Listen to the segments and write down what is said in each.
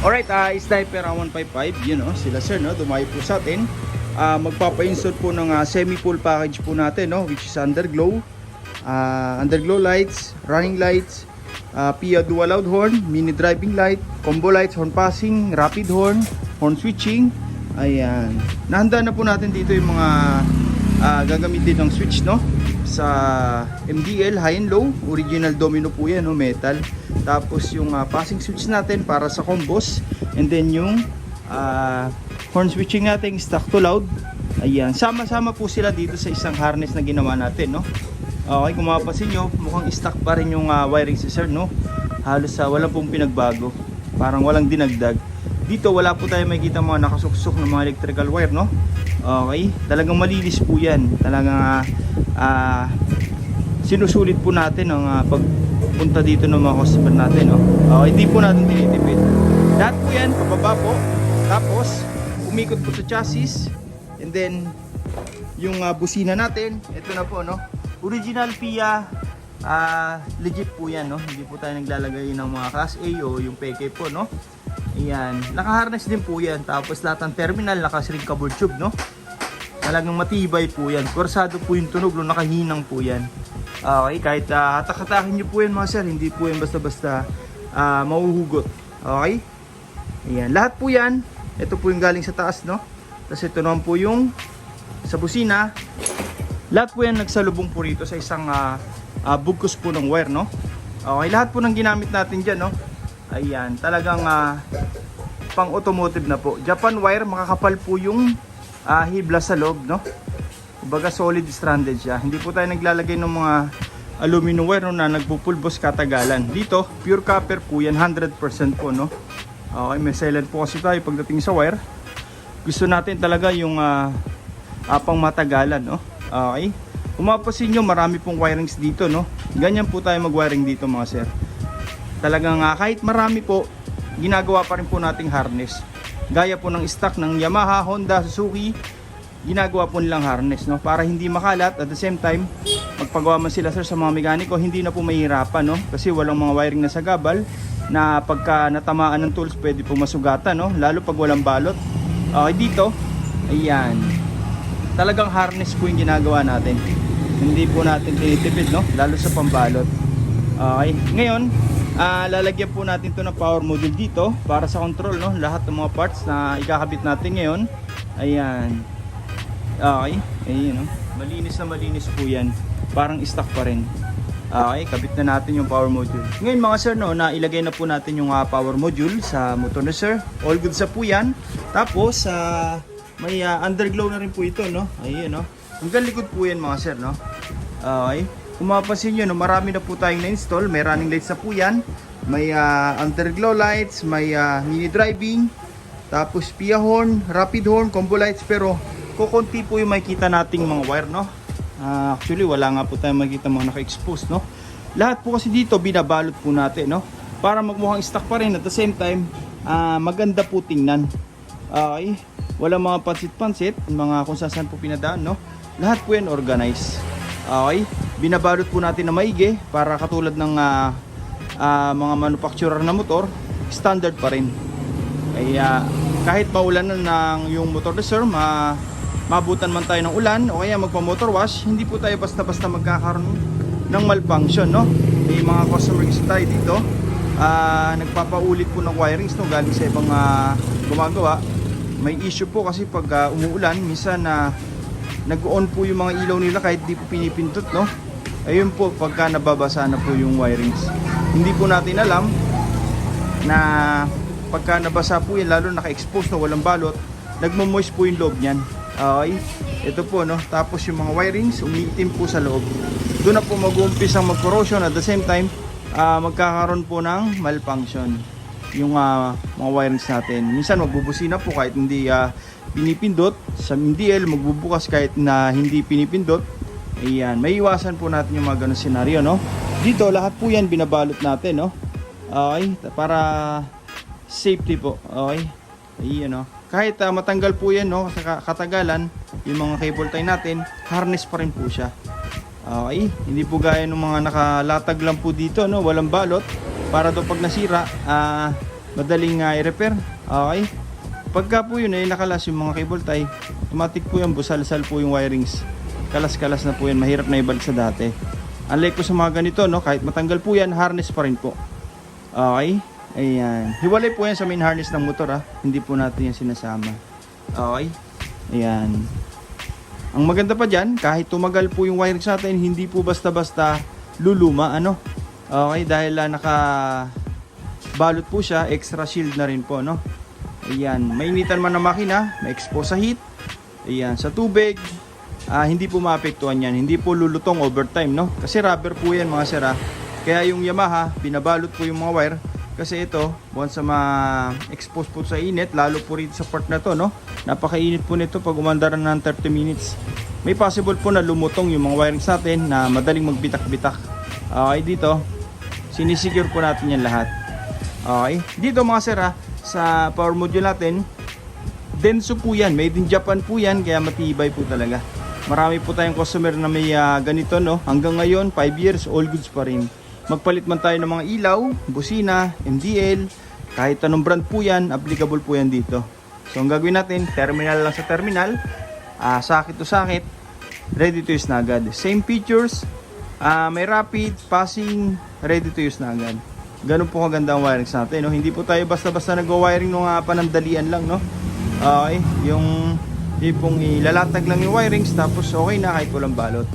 Alright, Sniper 155, yun no, sila sir no, dumayo po sa atin. Magpapa-install po ng semi-full package po natin no, which is underglow, underglow lights, running lights, PIA dual loud horn, mini driving light, combo lights, horn passing, rapid horn, horn switching. Ayan, nahanda na po natin dito yung mga gagamitin ng switch no, sa MDL high and low, original domino po yan no, metal. Tapos yung passing switch natin para sa combos, and then yung horn switching natin stock to loud. Ayan, sama-sama po sila dito sa isang harness na ginawa natin no. Okay, kung mapapansin nyo, mukhang stock pa rin yung wiring si sir no. Halos wala pong pinagbago, parang walang dinagdag. Dito wala po tayo makikita mga nakasuksok ng mga electrical wire no. Okay, talagang malinis po yan. Talagang sinusulit po natin ang pagpunta dito ng mga customer natin no. Okay, hindi po natin tinitipid. Lahat po yan pababa po. Tapos umikot po sa chassis, and then yung busina natin, ito na po no. Original PIA, legit po yan no. Hindi po tayo naglalagay ng mga class A o yung peke po no. Ayan, naka-harness din po yan. Tapos lahat ng terminal naka-shrinkable tube no. Talagang matibay po yan. Korsado po yung tunog no, nakahinang po yan. Okay, kahit hatak-hatakin nyo po yan mga sir, hindi po yan basta-basta mahuhugot. Okay? Ayan, lahat po yan. Ito po yung galing sa taas no. Tapos ito naman po yung sa busina. Lahat po yan nagsalubong po rito sa isang bugkos po ng wire no. Okay, lahat po ng ginamit natin dyan no. Ayan, talagang pang automotive na po. Japan wire, makakapal po yung hibla sa loob no. Kumbaga solid stranded siya. Hindi po tayo naglalagay ng mga aluminum wire no, na nagpupulbos katagalan. Dito, pure copper po yan, 100% po no. Okay, may silent po kasi tayo pagdating sa wire. Gusto natin talaga yung pang matagalan no. Okay, kung mapapansin nyo, marami pong wirings dito no. Ganyan po tayo mag-wiring dito mga sir. Talagang kahit marami po, ginagawa pa rin po nating harness. Gaya po ng stock ng Yamaha, Honda, Suzuki, ginagawa po nilang harness no, para hindi makalat. At the same time, magpagawa man sila sir sa mga mekaniko, hindi na po mahirapan no, kasi walang mga wiring na sagabal na pagka natamaan ng tools pwede po masugatan no, lalo pag walang balot. Okay, dito, ayan, talagang harness po yung ginagawa natin. Hindi po natin tinitipid no, lalo sa pambalot. Okay, ngayon lalagyan po natin to ng power module dito para sa control no, lahat ng mga parts na ikakabit natin ngayon. Ayan. Okay, ayun no. Malinis na malinis po yan. Parang stock pa rin. Okay, kabit na natin yung power module. Ngayon mga sir no, na ilagay na po natin yung power module sa motor na sir. All good sa po yan. Tapos may underglow na rin po ito no. Ayun no. Hanggang likod po yan mga sir no. Okay. Kung mapapansin nyo, no, marami na po tayong na-install. May running lights na po yan. May underglow lights, may mini driving, tapos PIA horn, rapid horn, combo lights. Pero kukunti po yung makikita nating mga wire no. Actually wala nga po tayong makikita mga naka-expose no. Lahat po kasi dito binabalot po natin no, para magmukhang stock pa rin. At the same time maganda po tingnan. Okay, wala mga pansit-pansit, mga kung saan po pinadaan no. Lahat po yan organized. Okay, binabalot po natin na maigi para katulad ng mga manufacturer na motor, standard pa rin. Kaya kahit maulan na ng yung motor na sir, mabutan man tayo ng ulan o kaya magpa-motor wash, hindi po tayo basta-basta magkakaroon ng malfunction no. May mga customer kasi tayo dito nagpapaulit po ng wirings no, galing sa ibang gumagawa. May issue po kasi pag umuulan, minsan nag-on po yung mga ilaw nila kahit di po pinipindot no. Ayun po, pagka nababasa na po yung wirings, hindi po natin alam na pagka nabasa po yan, lalo naka-expose na walang balot, nagmo-moist po yung loob niyan. Okay, ito po no. Tapos yung mga wirings umiitim po sa loob. Doon na po mag-uumpisa ang mag-corrosion. At the same time magkakaroon po ng malfunction yung mga wirings natin. Minsan magbubusina po kahit hindi pinipindot. Sa MDL magbubukas kahit na hindi pinipindot. Ayan, may iwasan po natin yung mga ganong senaryo no. Dito lahat po yan binabalot natin no. Okay, para safety po. Okay, ayan no. Kahit matanggal po yan no, sa katagalan, yung mga cable tie natin, harness pa rin po siya. Okay, hindi po gaya ng mga nakalatag lang po dito no, walang balot, para daw pag nasira madaling i-repair. Okay? Pagka po yun ay nakalas yung mga cable tie, automatic po yan, busal-sal po yung wirings. Kalas-kalas na po yan, mahirap na ibalik sa dati. Unlike po sa mga ganito, no, kahit matanggal po yan, harness pa rin po. Okay? Ayan. Hiwalay po yan sa main harness ng motor, ha. Hindi po natin yan sinasama. Okay? Ayan. Ang maganda pa dyan, kahit tumagal po yung wirings natin, hindi po basta-basta luluma, ano. Okay? Dahil naka-balot po siya, extra shield na rin po, no. Ayan. Mainitan man ang makina, ma-expose sa heat. Ayan. Sa tubig, hindi po maapektuhan yan. Hindi po lulutong overtime, no? Kasi rubber po yan, mga sir, ha? Kaya yung Yamaha, binabalot po yung mga wire. Kasi ito, once sa ma-expose po sa init, lalo po rito sa part na to, no? Napakainit po nito pag umandaran ng 30 minutes. May possible po na lumutong yung mga wirings natin na madaling magbitak-bitak. Okay, dito, sinisecure po natin yan lahat. Okay, dito mga sir, ha? Sa power module natin, denso po yan, made in Japan po yan, kaya matibay po talaga. Marami po tayong customer na may ganito, no. Hanggang ngayon 5 years, all goods pa rin. Magpalit man tayo ng mga ilaw, busina, MDL, kahit anong brand po yan, applicable po yan dito. So ang gagawin natin, terminal lang sa terminal, sakit to sakit, ready to use na agad. Same features, may rapid, passing, ready to use na agad. Ganun po kaganda ang wirings natin, no? Hindi po tayo basta-basta nag-wiring ng panandalian lang, no? Okay, yung tipong ilalatag lang yung wirings tapos okay na kahit walang balot.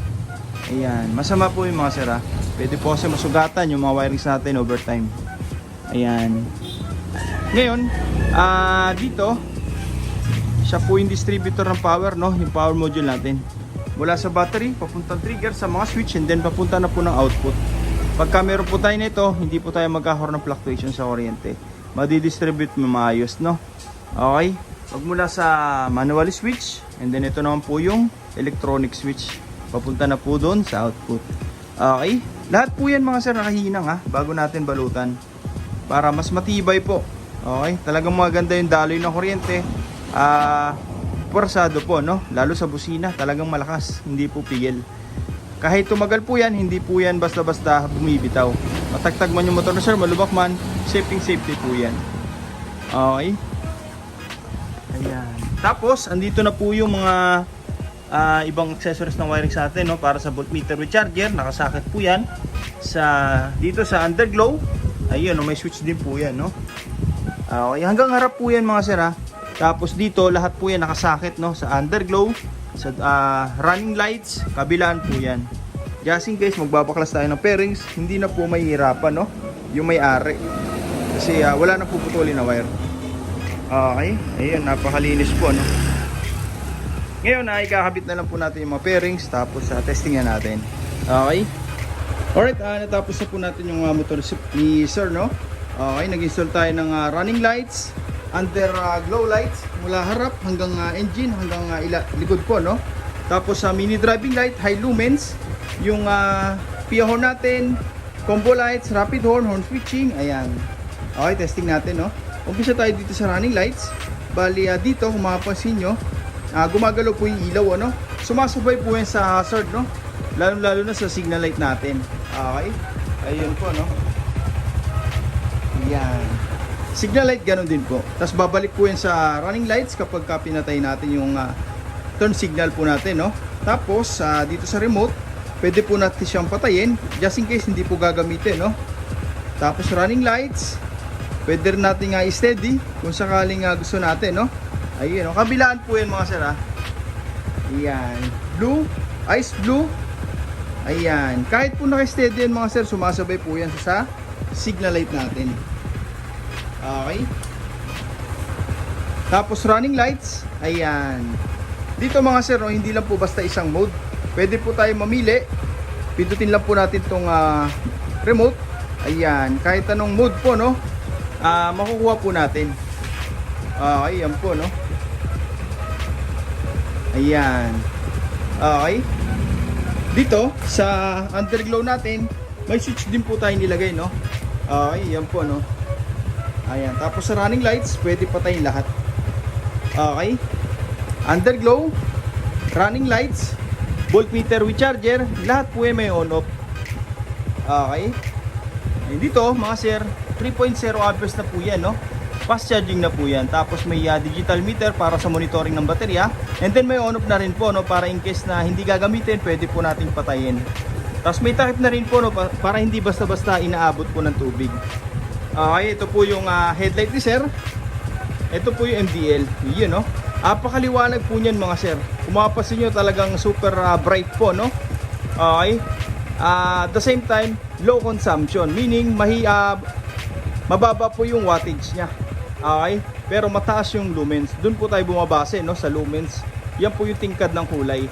Ayan, masama po yung mga sira. Pwede po kasi masugatan yung mga wirings natin over time. Ayan. Ngayon, dito, siya po yung distributor ng power, no? Yung power module natin. Mula sa battery, papuntang trigger sa mga switch and then papunta na po ng output. Pagka meron po tayo nito, hindi po tayo magkakaroon ng fluctuation sa kuryente. Madidistribute mo maayos, no? Okay? Pag mula sa manual switch, and then ito naman po yung electronic switch. Papunta na po doon sa output. Okay? Lahat po yan mga sir nakahinang, ha, bago natin balutan. Para mas matibay po. Okay? Talagang maganda yung daloy ng kuryente. Puwersado po, no? Lalo sa busina, talagang malakas. Hindi po pigil. Kahit tumagal po yan, hindi po yan basta-basta bumibitaw. Matagtag man yung motor na sir, malubak man, safety po yan. Okay? Ayan. Tapos, andito na po yung mga ibang accessories ng wiring sa atin, no? Para sa voltmeter with charger, nakasakit po yan. Dito sa underglow, ayun, no? May switch din po yan, no? Okay, hanggang harap po yan mga sir, ha? Tapos dito, lahat po yan nakasakit, no? Sa underglow, sa running lights, kabilaan po yan. Just in case magbabaklas tayo ng pairings, hindi na po mahihirapan, no? Yung may-ari. Kasi wala na puputulin na wire. Okay, ayun, napakalinis po, no? Ngayon ikakabit na lang po natin yung mga pairings, tapos testing na natin. Okay. Alright, natapos na po natin yung motor ni sir, no? Okay, nag-install tayo ng running lights, under glow lights, mula harap hanggang engine, hanggang likod po, no? Tapos mini driving light, high lumens, yung PIA horn natin, combo lights, rapid horn, horn switching, ayan. Okay, testing natin, no? Umpisa tayo dito sa running lights. Bali dito, kung mapapansin nyo, gumagalaw po yung ilaw, ano? Sumasabay po yan sa hazard, no? Lalo na sa signal light natin. Okay? Ayun po, no? Ayan. Signal light, ganun din po. Tapos babalik po yan sa running lights kapag pinatay natin yung turn signal po natin, no? Tapos, dito sa remote, pwede po natin siyang patayin just in case hindi po gagamitin, no? Tapos running lights, pwede rin natin i-steady kung sakaling gusto natin, no? Ayun, no? Kabilaan po yan mga sir, ha? Ayan. Blue, ice blue. Ayan. Kahit po naka-steady yan mga sir, sumasabay po yan sa signal light natin. Okay. Tapos running lights. Ayan. Dito mga sir, no, hindi lang po basta isang mode. Pwede po tayo mamili. Pindutin lang po natin itong remote. Ayan. Kahit anong mode po, no, makukuha po natin. Okay, yan po, no. Ayan. Okay. Dito sa underglow natin, may switch din po tayo nilagay, no. Okay, yan po, no. Ayan. Tapos sa running lights, pwede patayin lahat. Okay. Underglow, running lights, voltmeter with charger, lahat po ay may on-off. Okay. Ayun, dito mga sir, 3.0 amperes na po yan, no. fast charging na po yan. Tapos may digital meter para sa monitoring ng baterya. And then may on off na rin po, no, para in case na hindi gagamitin, pwede po nating patayin. Tapos may takip na rin po, no, para hindi basta-basta inaabot po ng tubig. Okay, ito po yung headlight ni sir. Ito po yung MDL. Yun, no. Apakaliwanag po niyan mga sir. Kung mapapansin nyo, talagang super bright po, no. Okay. At the same time, low consumption. Meaning, mababa po yung wattage niya. Okay. Pero mataas yung lumens. Doon po tayo bumabase, no, sa lumens. Yan po yung tingkad ng kulay.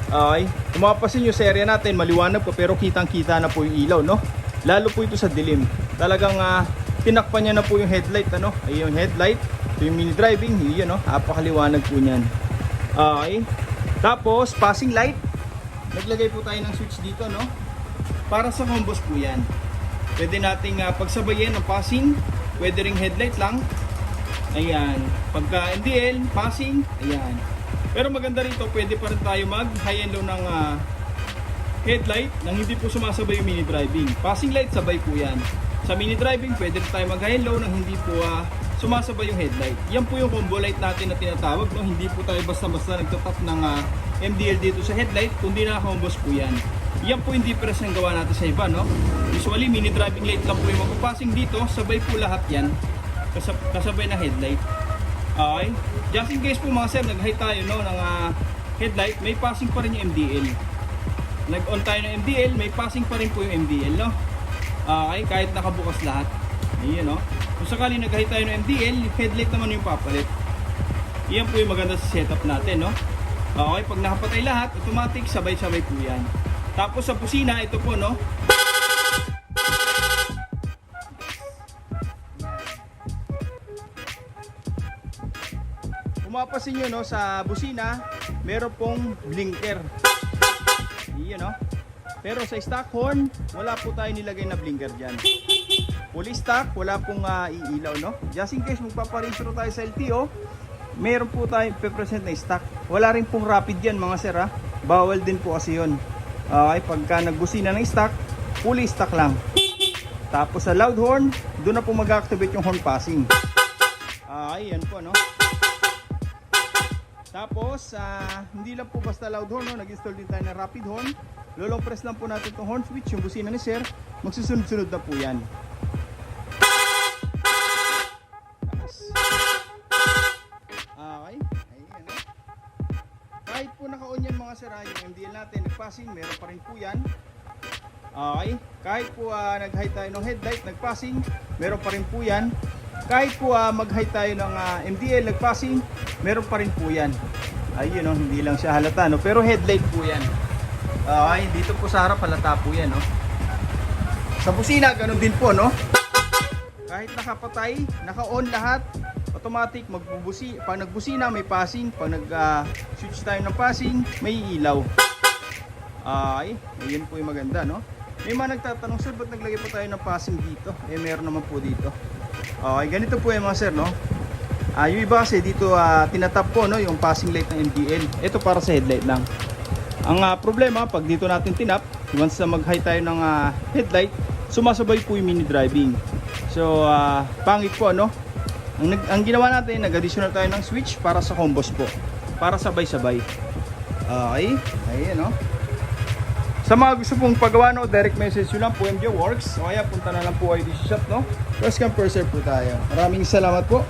Okay. Kung mapapansin nyo sa area natin, maliwanag po, pero kitang-kita na po yung ilaw, no. Lalo po ito sa dilim. Talagang tinakpan niya na po yung headlight, ano. Ayun yung headlight. Ito yung mini driving, yun, no. Napakaliwanag po niyan. Okay. Tapos, passing light. Naglagay po tayo ng switch dito, no. Para sa combos po yan. Pwede nating pagsabayin ng passing. Pwede ring headlight lang. Ayan. Pagka MDL, passing. Ayan. Pero maganda rito, pwede pa rin tayo mag high and low ng headlight nang hindi po sumasabay yung mini driving. Passing light, sabay po yan. Sa mini driving, pwede rin tayo mag high and low nang hindi po sumasabay yung headlight. Yan po yung combo light natin na tinatawag, no? Hindi po tayo basta-basta nagtatap ng MDL dito sa headlight, kundi naka-combos po yan. Yan po yung difference ng gawa natin sa iba, no? Usually, mini driving light lang po yung magpapassing dito, sabay po lahat yan, kasabay na headlight. Okay? Just in case po mga sir, nag-high tayo, no, ng headlight, may passing pa rin yung MDL. Nag-on tayo ng MDL, may passing pa rin po yung MDL, no? Okay? Kahit nakabukas lahat. Ayan, no? Kung sakali nag-high tayo ng MDL, yung headlight naman yung papalit. Iyan po yung maganda sa setup natin, no? Okay, pag nakapatay lahat, automatic, sabay-sabay po yan. Tapos sa busina, ito po, no? Kung mapapansin nyo, no, sa busina, meron pong blinker. Iyan, no? Pero sa stock horn, wala po tayo nilagay na blinker dyan. Fully stock, wala pong iilaw, no? Just in case magpaparehistro tayo sa LTO, meron po tayo pe-present na stock. Wala rin pong rapid yan mga sir, ha? Bawal din po kasi yun. Okay, pagka nagbusina ng stock, fully stock lang. Tapos sa loud horn, doon na po mag-activate yung horn passing. Okay, yan po, no? Tapos, hindi lang po basta loud horn, no? Nag-install din tayo ng rapid horn. Lolong press lang po natin itong horn switch, yung busina ni sir. Magsusunod-sunod na po yan. Okay, ayan, no? Kahit po naka-on yan mga sir, yung MDL natin, nag-passing, meron pa rin po yan. Okay, kahit po nag-high tayo ng headlight, nag-passing, meron pa rin po yan. Kahit po mag-high tayo ng MDL, nag-passing, meron pa rin po yan. Ayun, no? Hindi lang siya halata, no? Pero headlight po yan. Okay, dito po sa harap halata po yan, no? Sa busina, ganun din po, no? Kahit nakapatay, naka-on lahat, automatic magbubusi. Pag nagbusina, may passing. Pag nag-switch tayo ng passing, may ilaw. Okay, ayun po yung maganda, no? May mga nagtatanong, sir, ba't naglagay po tayo ng passing dito? Eh, meron naman po dito. Okay, ganito po yung mga sir, no? Yung iba kasi dito tinatap po, no, yung passing light ng MDL. Ito para sa headlight lang. Ang problema, pag dito natin tinap, once na mag-high tayo ng headlight, sumasabay po yung mini driving. So, pangit po, no? Ang ginawa natin, nag-additional tayo ng switch para sa combos po. Para sabay-sabay. Okay, ayan, no? Sa mga gusto pong pagawa, no, direct message nyo lang po, MJ Works. O kaya punta na lang po kayo dito sa shop, no? First come, first serve po tayo. Maraming salamat po.